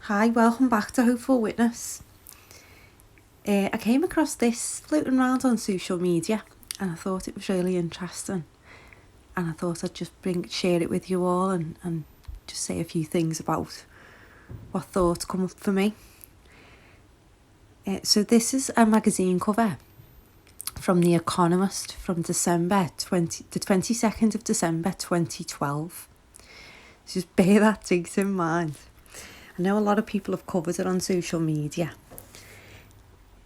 Hi, welcome back to Hopeful Witness. I came across this floating around on social media and I thought it was really interesting. And I thought I'd just share it with you all and just say a few things about what thoughts come up for me. So this is a magazine cover from The Economist from the 22nd of December 2012. Just bear that date in mind. I know a lot of people have covered it on social media.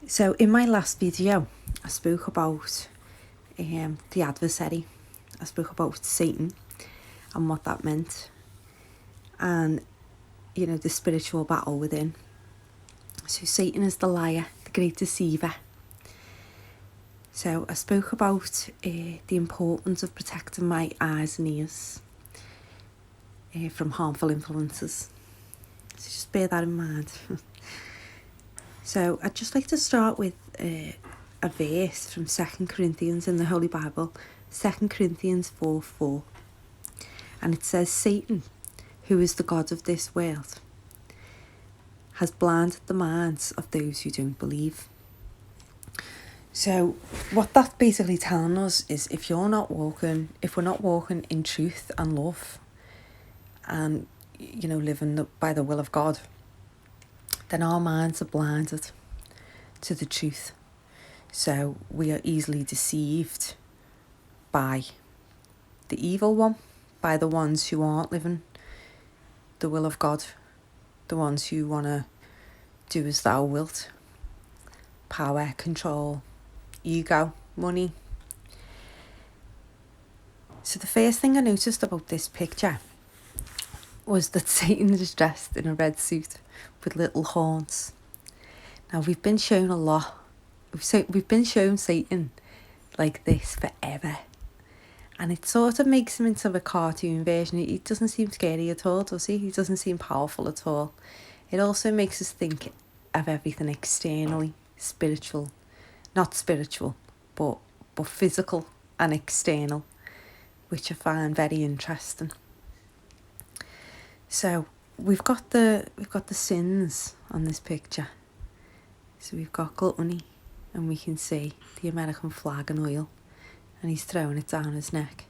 So in my last video, I spoke about the adversary. I spoke about Satan and what that meant. And, the spiritual battle within. So Satan is the liar, the great deceiver. So I spoke about the importance of protecting my eyes and ears from harmful influences. So just bear that in mind. So I'd just like to start with a verse from 2 Corinthians in the Holy Bible, 2 Corinthians 4:4. And it says, Satan, who is the god of this world, has blinded the minds of those who don't believe. So what that's basically telling us is if we're not walking in truth and love and, living by the will of God, then our minds are blinded to the truth. So we are easily deceived by the evil one, by the ones who aren't living the will of God, the ones who want to do as thou wilt. Power, control, ego, money. So the first thing I noticed about this picture was that Satan is dressed in a red suit with little horns. Now we've been shown a lot. We've been shown Satan like this forever. And it sort of makes him into a cartoon version. He doesn't seem scary at all, does he? He doesn't seem powerful at all. It also makes us think of everything externally, spiritual. Not spiritual, but physical and external, which I find very interesting. So we've got the sins on this picture. So we've got gluttony, and we can see the American flag and oil, and he's throwing it down his neck.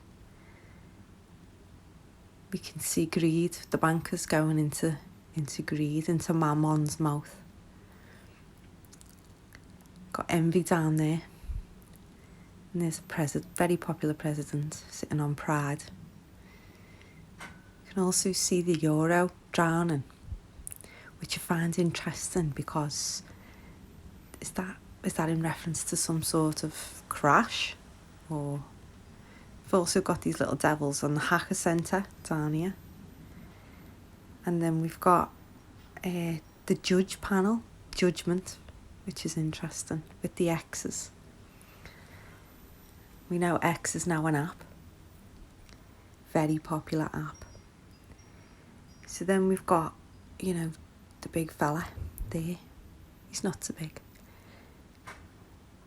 We can see greed, the bankers going into greed, into Mammon's mouth. Got envy down there. And there's a very popular president sitting on pride. You can also see the euro drowning, which I find interesting because is that in reference to some sort of crash? Or we've also got these little devils on the Hacker Centre down here. And then we've got the judge panel, judgment, which is interesting, with the X's. We know X is now an app. Very popular app. So then we've got, the big fella there. He's not so big.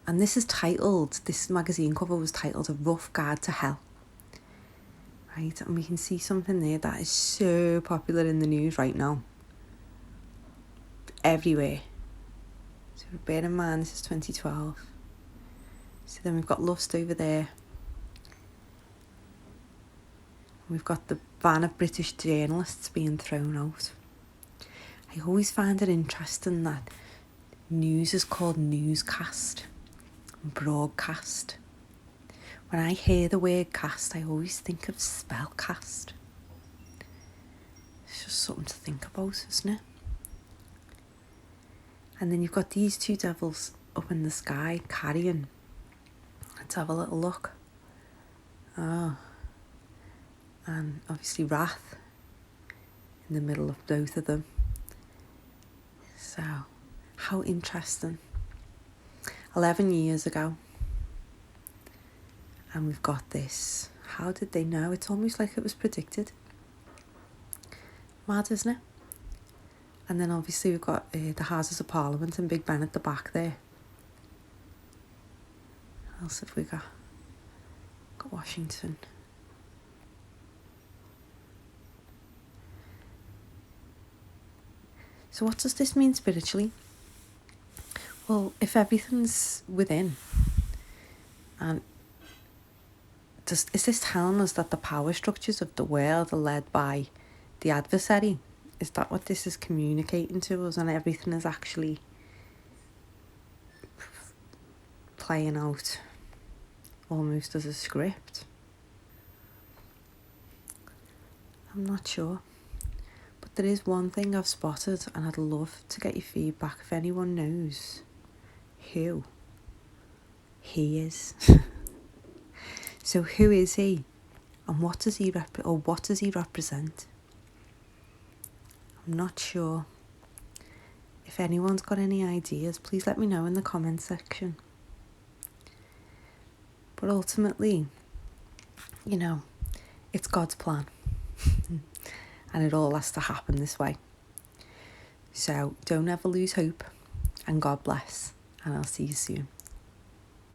And this magazine cover was titled A Rough Guide to Hell. Right, and we can see something there that is so popular in the news right now. Everywhere. So bear in mind, this is 2012. So then we've got lust over there. We've got the ban of British journalists being thrown out. I always find it interesting that news is called newscast and broadcast. When I hear the word cast, I always think of spellcast. It's just something to think about, isn't it? And then you've got these two devils up in the sky carrying. Let's have a little look. And obviously wrath in the middle of both of them. So, how interesting. 11 years ago. And we've got this. How did they know? It's almost like it was predicted. Mad, isn't it? And then obviously we've got the Houses of Parliament and Big Ben at the back there. What else have we got? Got Washington. So what does this mean spiritually? Well, if everything's within, and is this telling us that the power structures of the world are led by the adversary? Is that what this is communicating to us, and everything is actually playing out almost as a script? I'm not sure. But there is one thing I've spotted, and I'd love to get your feedback if anyone knows who he is. So who is he, and what does he represent? I'm not sure. If anyone's got any ideas, please let me know in the comment section. But ultimately, it's God's plan. And it all has to happen this way. So don't ever lose hope, and God bless, and I'll see you soon.